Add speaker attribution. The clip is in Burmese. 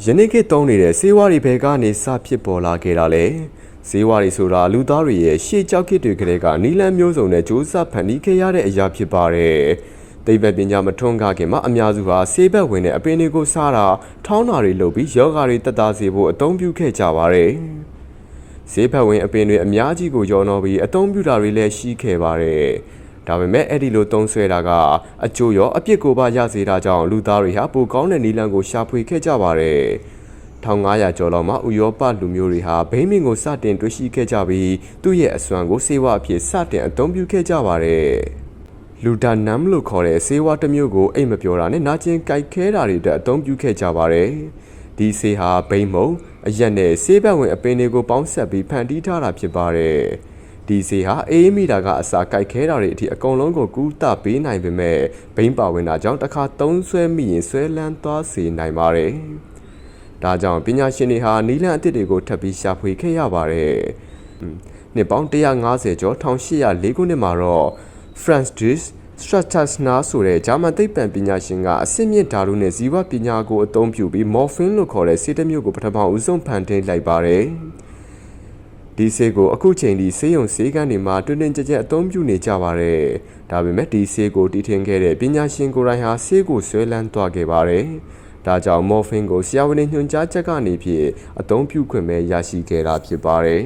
Speaker 1: ယနေ့ခေတ်သုံးနေတဲ့ဆေးဝါးတွေဘယ်ကနေစဖြစ်ပေါ်လာခဲ့တာလဲဆေးဝါးတွေဆိုတာလူသားတွေရဲ့ရှေ့ကြောက်ခေတ်တွေကလေးကနီလန်းမျိုးစုံနဲ့စူးစမ်းဖန်တီးခဲ့ရတဲ့အရာဖြစ်ပါတယ်သိပ္ပံပညာမထွန်းကားခင်မှာအများစုဟာဆေးဘက်ဝင်တဲ့အပင်တွေကိုစားတာထောင်းတာတွေလုပ်ပြီးယောဂါတွေတက်တာစေဖို့အသုံးပြုခဲ့ကြပါတယ်ဆေးဘက်ဝင်အပင်တွေအများကြီးကိုရောနှောပြီးအသုံးပြုတာတွေလည်းရှိခဲ့ပါတယ်ဒါပေမဲ့အဲ့ဒီလိုသုံးဆွဲတာကအကျိုးရောအပြစ်ကိုပါရစေတာကြောင့်လူသားတွေဟာပိုကောင်းတဲ့နီလန်းကိုရှာဖွေခဲ့ကြပါတယ်1500ကျော်လောက်မှာဥရောပလူမျိုးတွေဟာဘိန်းမင်ကိုစတင်တွေ့ရှိခဲ့ကြပြီးသူ့ရဲ့အစွမ်းကိုဆေးဝါးအဖြစ်စတင်အသုံးပြုခဲ့ကြပါတယ်လူဒါနမ်လို့ခေါ်တဲ့ဆေးဝါးတစ်မျိုးကိုအိမ်မပြောတာနဲ့နာကျင်ကြိုက်ခဲတာတွေအတွက်အသုံးပြုခဲ့ကြပါတယ်ဒီဆေးဟာဘိန်းမုံအရက်နဲ့ဆေးဘက်ဝင်အပင်တွေကိုပေါင်းဆက်ပြီးဖန်တီးထားတာဖြစ်ပါတယ်ဒီဆေးဟာအေးမိတာကအစာကြိုက်ခဲတာတွေအထိအကုန်လုံးကိုကူးတပေးနိုင်ပေမဲ့ဘိန်းပါဝင်တာကြောင့်တစ်ခါသုံးဆွဲမိရင်ဆွဲလန်းသွားစေနိုင်ပါတယ်ဒါကြောင့်ပညာရှင်တွေဟာနီလန်းအသစ်တွေကိုထပ်ပြီးရှာဖွေခဲ့ရပါတယ်နှစ်ပေါင်း150ကျော်1804ခုနှစ်မှာတော့ Francis Strassner ဆိုတဲ့ဂျာမန်သိပ္ပံပညာရှင်ကအဆင့်မြင့်ဓာတုနဲ့ဇီဝပညာကိုအသုံးပြုပြီး morphine လို့ခေါ်တဲ့ဆေးတစ်မျိုးကိုပထမဦးဆုံးဖန်တီးလိုက်ပါတယ်ဒီဆေးကိုအခုချိန်ထိဆေးရုံဆေးခန်းတွေမှာတွင်တွင်ကြဲကြဲအသုံးပြုနေကြပါတယ်ဒါပေမဲ့ဒီဆေးကိုတီထွင်ခဲ့တဲ့ပညာရှင်ကိုယ်တိုင်ဟာဆေးကိုဆွဲလန်းသွားခဲ့ပါတယ်ဒါကြောင့် morphine ကိုဆရာဝန်ညွှန်ကြားချက်ကနေဖြင့်အသုံးပြုခွင့်ပဲရရှိခဲ့တာဖြစ်ပါတယ်